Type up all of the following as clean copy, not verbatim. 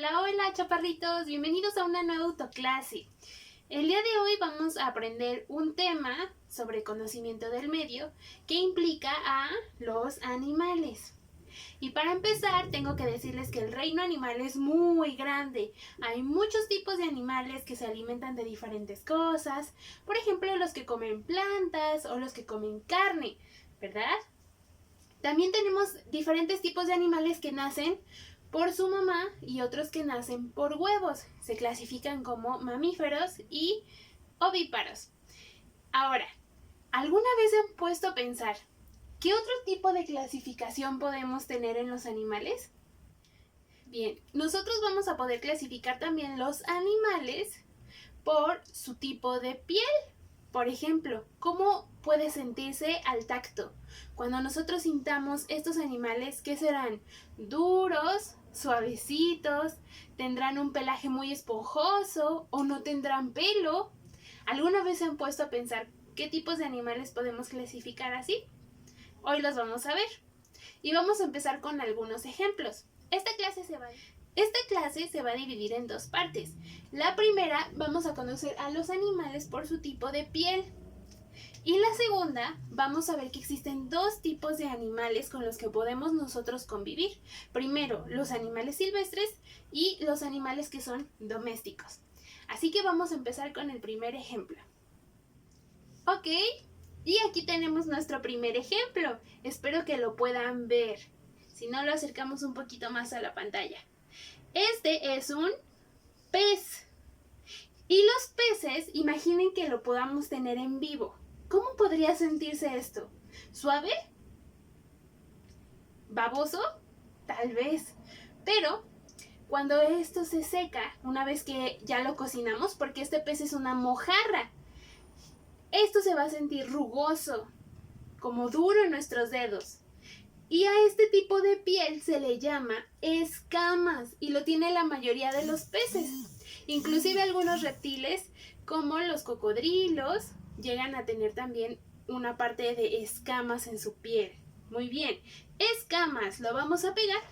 Hola, hola chaparritos, bienvenidos a una nueva autoclase. El día de hoy vamos a aprender un tema sobre conocimiento del medio que implica a los animales. Y para empezar tengo que decirles que el reino animal es muy grande. Hay muchos tipos de animales que se alimentan de diferentes cosas. Por ejemplo, los que comen plantas o los que comen carne, ¿verdad? También tenemos diferentes tipos de animales que nacen por su mamá y otros que nacen por huevos. Se clasifican como mamíferos y ovíparos. Ahora, ¿alguna vez se han puesto a pensar qué otro tipo de clasificación podemos tener en los animales? Bien, nosotros vamos a poder clasificar también los animales por su tipo de piel. Por ejemplo, ¿cómo puede sentirse al tacto? Cuando nosotros sintamos estos animales, ¿qué serán? ¿Duros? ¿Suavecitos? ¿Tendrán un pelaje muy esponjoso? ¿O no tendrán pelo? ¿Alguna vez se han puesto a pensar qué tipos de animales podemos clasificar así? Hoy los vamos a ver. Y vamos a empezar con algunos ejemplos. Esta clase se va a dividir en dos partes. La primera, vamos a conocer a los animales por su tipo de piel. Y la segunda, vamos a ver que existen dos tipos de animales con los que podemos nosotros convivir. Primero, los animales silvestres y los animales que son domésticos. Así que vamos a empezar con el primer ejemplo. Ok, y aquí tenemos nuestro primer ejemplo. Espero que lo puedan ver. Si no, lo acercamos un poquito más a la pantalla. Este es un pez. Y los peces, imaginen que lo podamos tener en vivo. ¿Cómo podría sentirse esto? ¿Suave? ¿Baboso? Tal vez. Pero cuando esto se seca, una vez que ya lo cocinamos, porque este pez es una mojarra, esto se va a sentir rugoso, como duro en nuestros dedos. Y a este tipo de piel se le llama escamas y lo tiene la mayoría de los peces. Inclusive algunos reptiles como los cocodrilos llegan a tener también una parte de escamas en su piel. Muy bien, escamas, lo vamos a pegar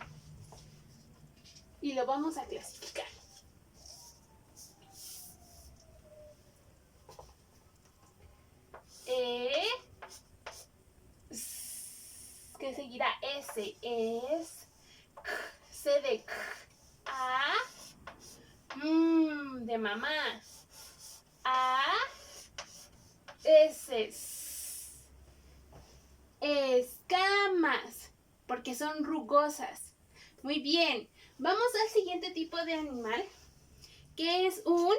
y lo vamos a clasificar. ¿Qué seguirá? S es C de A de mamá. A S escamas porque son rugosas. Muy bien, vamos al siguiente tipo de animal que es un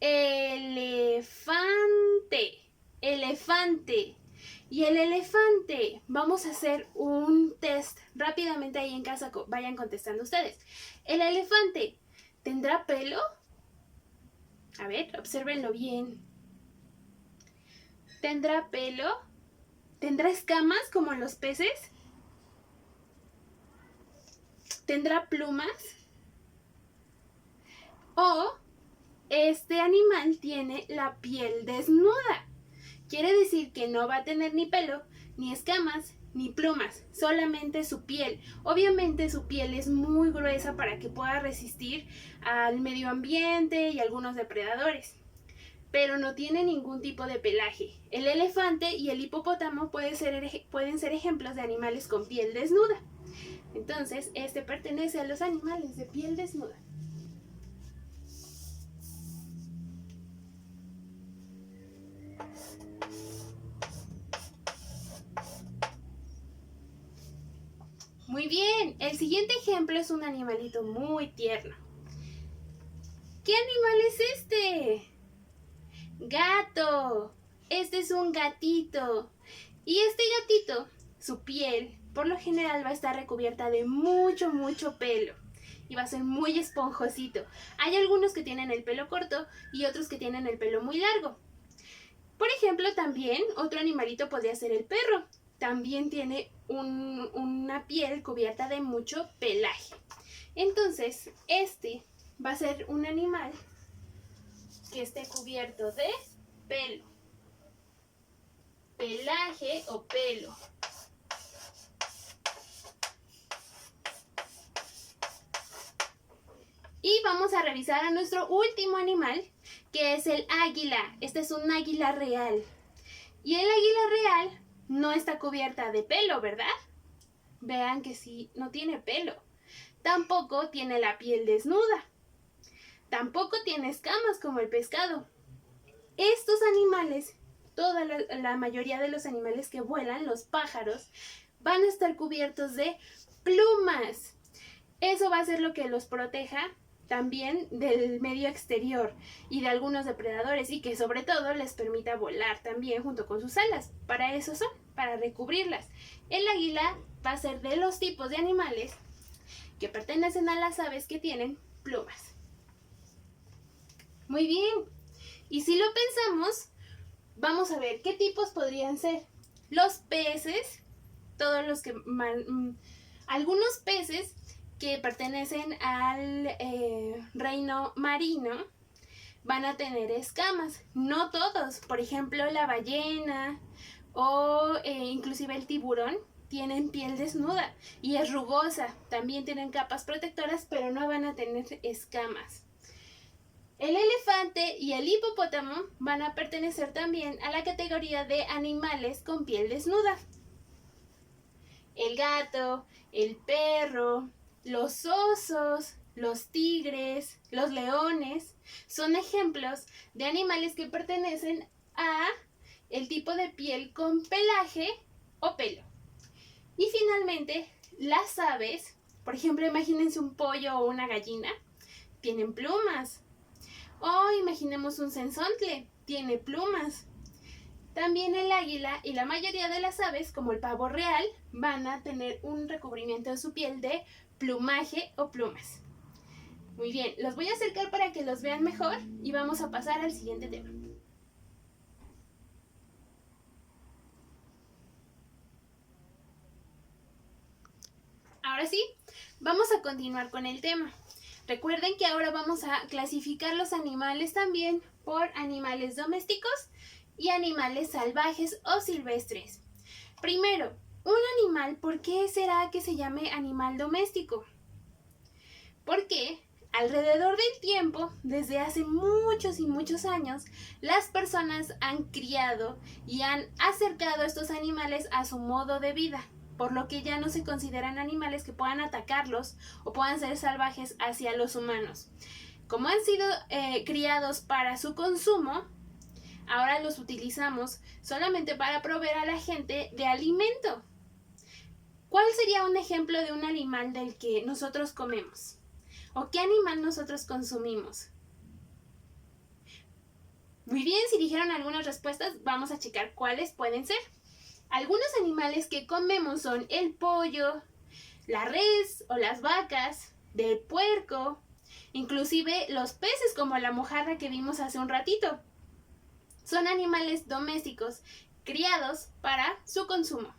elefante. Y el elefante, vamos a hacer un test rápidamente ahí en casa, vayan contestando ustedes. ¿El elefante tendrá pelo? A ver, obsérvenlo bien. ¿Tendrá pelo? ¿Tendrá escamas como los peces? ¿Tendrá plumas? ¿O este animal tiene la piel desnuda? Quiere decir que no va a tener ni pelo, ni escamas, ni plumas, solamente su piel. Obviamente su piel es muy gruesa para que pueda resistir al medio ambiente y algunos depredadores, pero no tiene ningún tipo de pelaje. El elefante y el hipopótamo pueden ser ejemplos de animales con piel desnuda. Entonces, este pertenece a los animales de piel desnuda. Muy bien, el siguiente ejemplo es un animalito muy tierno. ¿Qué animal es este? Gato. Este es un gatito. Y este gatito, su piel, por lo general va a estar recubierta de mucho pelo. Y va a ser muy esponjosito. Hay algunos que tienen el pelo corto y otros que tienen el pelo muy largo. Por ejemplo, también otro animalito podría ser el perro. También tiene una piel cubierta de mucho pelaje. Entonces, este va a ser un animal que esté cubierto de pelo, pelaje o pelo. Y vamos a revisar a nuestro último animal, que es el águila. Este es un águila real. Y el águila real no está cubierta de pelo, ¿verdad? Vean que sí, no tiene pelo. Tampoco tiene la piel desnuda. Tampoco tiene escamas como el pescado. Estos animales, toda la mayoría de los animales que vuelan, los pájaros, van a estar cubiertos de plumas. Eso va a ser lo que los proteja también del medio exterior y de algunos depredadores, y que sobre todo les permita volar también junto con sus alas. Para eso son, para recubrirlas. El águila va a ser de los tipos de animales que pertenecen a las aves que tienen plumas. Muy bien. Y si lo pensamos, vamos a ver qué tipos podrían ser. Los peces, todos los que algunos peces que pertenecen al reino marino van a tener escamas. No todos. Por ejemplo, la ballena o inclusive el tiburón tienen piel desnuda y es rugosa. También tienen capas protectoras, pero no van a tener escamas. El elefante y el hipopótamo van a pertenecer también a la categoría de animales con piel desnuda. El gato, el perro, los osos, los tigres, los leones son ejemplos de animales que pertenecen a el tipo de piel con pelaje o pelo. Y finalmente, las aves, por ejemplo, imagínense un pollo o una gallina, tienen plumas. O imaginemos un cenzontle, tiene plumas. También el águila y la mayoría de las aves, como el pavo real, van a tener un recubrimiento de su piel de plumaje o plumas. Muy bien, los voy a acercar para que los vean mejor y vamos a pasar al siguiente tema. Ahora sí, vamos a continuar con el tema. Recuerden que ahora vamos a clasificar los animales también por animales domésticos y animales salvajes o silvestres. Primero, un animal, ¿por qué será que se llame animal doméstico? Porque alrededor del tiempo, desde hace muchos y muchos años, las personas han criado y han acercado a estos animales a su modo de vida, por lo que ya no se consideran animales que puedan atacarlos o puedan ser salvajes hacia los humanos. Como han sido criados para su consumo, ahora los utilizamos solamente para proveer a la gente de alimento. ¿Cuál sería un ejemplo de un animal del que nosotros comemos? ¿O qué animal nosotros consumimos? Muy bien, si dijeron algunas respuestas, vamos a checar cuáles pueden ser. Algunos animales que comemos son el pollo, la res o las vacas, del puerco, inclusive los peces como la mojarra que vimos hace un ratito. Son animales domésticos criados para su consumo.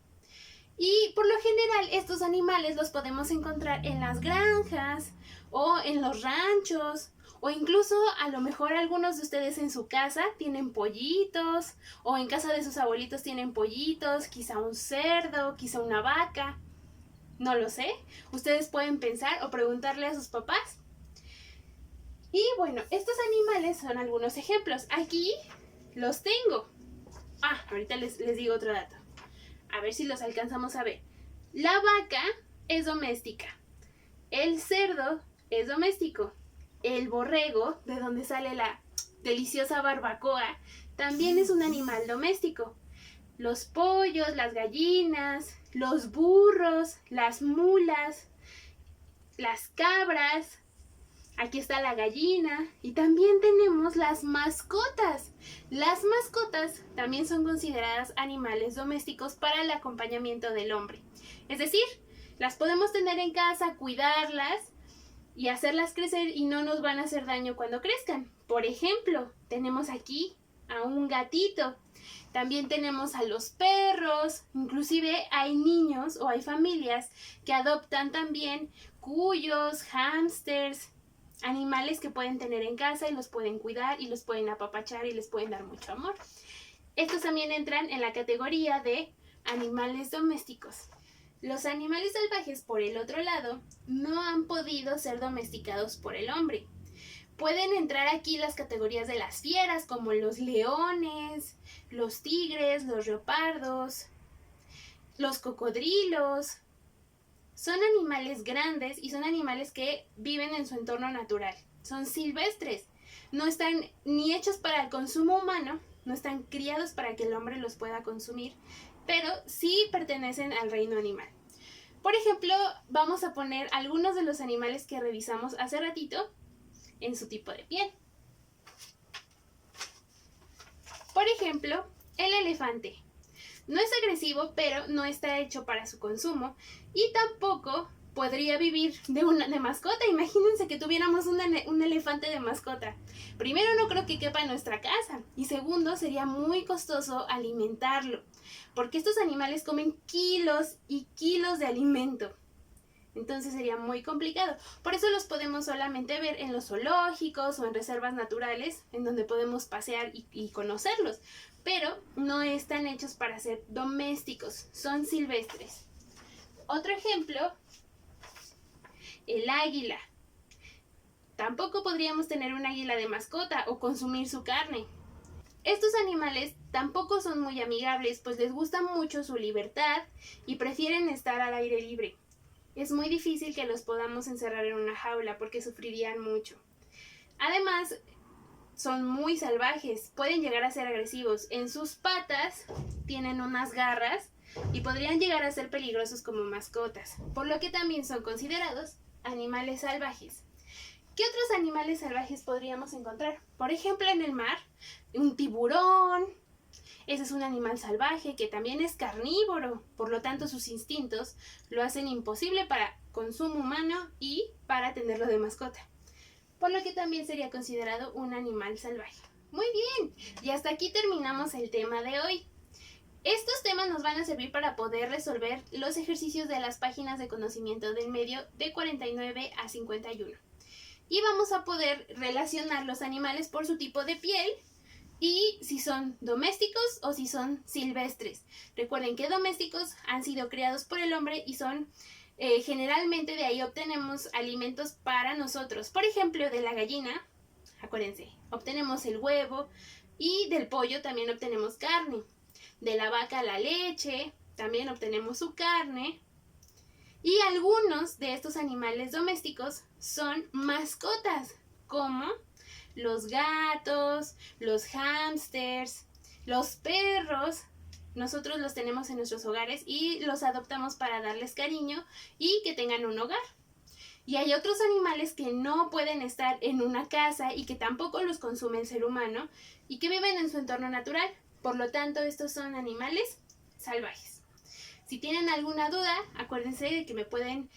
Y por lo general estos animales los podemos encontrar en las granjas o en los ranchos, o incluso a lo mejor algunos de ustedes en su casa tienen pollitos, o en casa de sus abuelitos tienen pollitos, quizá un cerdo, quizá una vaca. No lo sé. Ustedes pueden pensar o preguntarle a sus papás. Y bueno, estos animales son algunos ejemplos. Aquí los tengo. Ahorita les digo otro dato. A ver si los alcanzamos a ver. La vaca es doméstica. El cerdo es doméstico. El borrego, de donde sale la deliciosa barbacoa, también es un animal doméstico. Los pollos, las gallinas, los burros, las mulas, las cabras. Aquí está la gallina y también tenemos las mascotas. Las mascotas también son consideradas animales domésticos para el acompañamiento del hombre. Es decir, las podemos tener en casa, cuidarlas y hacerlas crecer y no nos van a hacer daño cuando crezcan. Por ejemplo, tenemos aquí a un gatito. También tenemos a los perros, inclusive hay niños o hay familias que adoptan también cuyos, hámsters, animales que pueden tener en casa y los pueden cuidar y los pueden apapachar y les pueden dar mucho amor. Estos también entran en la categoría de animales domésticos. Los animales salvajes, por el otro lado, no han podido ser domesticados por el hombre. Pueden entrar aquí las categorías de las fieras, como los leones, los tigres, los leopardos, los cocodrilos. Son animales grandes y son animales que viven en su entorno natural. Son silvestres. No están ni hechos para el consumo humano, no están criados para que el hombre los pueda consumir, pero sí pertenecen al reino animal. Por ejemplo, vamos a poner algunos de los animales que revisamos hace ratito en su tipo de piel. Por ejemplo, el elefante. No es agresivo, pero no está hecho para su consumo y tampoco podría vivir de mascota. Imagínense que tuviéramos un elefante de mascota. Primero, no creo que quepa en nuestra casa y segundo, sería muy costoso alimentarlo, porque estos animales comen kilos y kilos de alimento. Entonces sería muy complicado. Por eso los podemos solamente ver en los zoológicos o en reservas naturales, en donde podemos pasear y conocerlos. Pero no están hechos para ser domésticos, son silvestres. Otro ejemplo, el águila. Tampoco podríamos tener un águila de mascota o consumir su carne. Estos animales tampoco son muy amigables, pues les gusta mucho su libertad y prefieren estar al aire libre. Es muy difícil que los podamos encerrar en una jaula porque sufrirían mucho. Además, son muy salvajes, pueden llegar a ser agresivos. En sus patas tienen unas garras y podrían llegar a ser peligrosos como mascotas, por lo que también son considerados animales salvajes. ¿Qué otros animales salvajes podríamos encontrar? Por ejemplo, en el mar, un tiburón. Ese es un animal salvaje que también es carnívoro, por lo tanto sus instintos lo hacen imposible para consumo humano y para tenerlo de mascota, por lo que también sería considerado un animal salvaje. Muy bien, y hasta aquí terminamos el tema de hoy. Estos temas nos van a servir para poder resolver los ejercicios de las páginas de conocimiento del medio de 49 a 51. Y vamos a poder relacionar los animales por su tipo de piel y si son domésticos o si son silvestres. Recuerden que domésticos han sido criados por el hombre y son generalmente de ahí obtenemos alimentos para nosotros. Por ejemplo, de la gallina, acuérdense, obtenemos el huevo y del pollo también obtenemos carne. De la vaca la leche, también obtenemos su carne. Y algunos de estos animales domésticos son mascotas, como los gatos, los hámsters, los perros. Nosotros los tenemos en nuestros hogares y los adoptamos para darles cariño y que tengan un hogar. Y hay otros animales que no pueden estar en una casa y que tampoco los consume el ser humano y que viven en su entorno natural. Por lo tanto, estos son animales salvajes. Si tienen alguna duda, acuérdense de que me pueden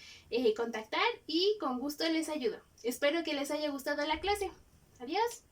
contactar y con gusto les ayudo. Espero que les haya gustado la clase. Adiós.